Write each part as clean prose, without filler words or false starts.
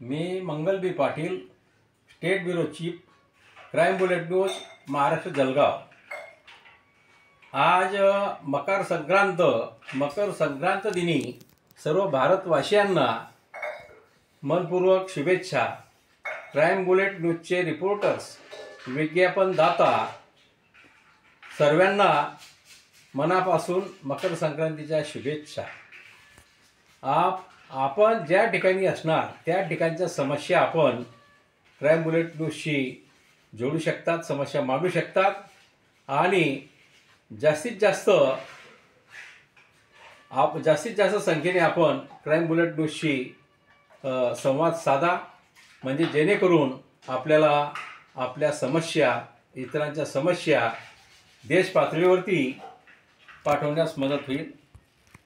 मी Mangal B Patil, state bureau chief, crime bullet news, Maharashtra, Jalgaon. आज मकर संक्रांत दिनी सर्व भारतवासियांना मनपूर्वक शुभेच्छा। क्राईम बुलेट न्यूजचे रिपोर्टर्स, विज्ञापनदाता सर्वांना मनापासून मकर संक्रांतीच्या शुभेच्छा। आपण ज्या ठिकाणी असणार त्या ठिकाणच्या समस्या आपण क्राईम बुलेट न्यूजशी जोडू शकतात, समस्या मांडू शकतात आणि जास्तीत जास्त संख्येने आपण क्राईम बुलेट न्यूजशी संवाद साधा, म्हणजे जेणेकरून आपल्याला आपल्या समस्या, इतरांच्या समस्या देश पातळीवरती पाठवण्यास मदत होईल।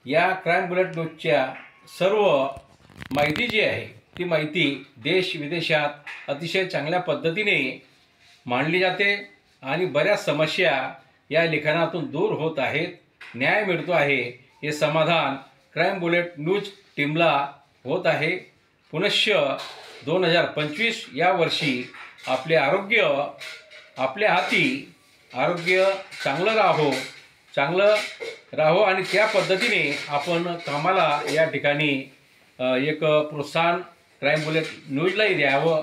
या क्राईम बुलेट न्यूजच्या सर्व माहिती जी आहे ती माहिती देश विदेशात अतिशय चांगल्या पद्धतीने मांडली जाते आणि बऱ्याच समस्या या लिखाणातून दूर होत आहेत, न्याय मिळतो आहे, हे समाधान क्राईम बुलेट न्यूज टीमला होत आहे। पुनश्च 2025 या वर्षी आपले आरोग्य आपल्या हाती, आरोग्य चांगलं राहो आणि त्या पद्धतीने आपण कामाला या ठिकाणी एक प्रोत्साहन क्राईम बुलेट न्यूजलाही द्यावं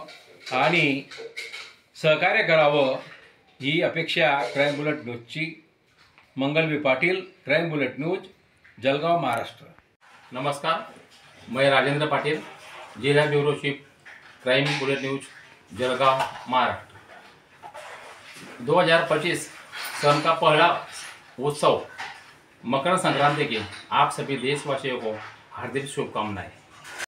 आणि सहकार्य करावं, ही अपेक्षा क्राईम बुलेट न्यूजची। Mangal B Patil, crime bullet news, Jalgaon, Maharashtra. नमस्कार, मैं राजेंद्र पाटिल, जिला bureau chief, crime bullet news, Jalgaon, Maharashtra. 2025 सन का पहला उत्सव मकर संक्रांति की आप सभी देशवासियों को हार्दिक शुभकामनाएं।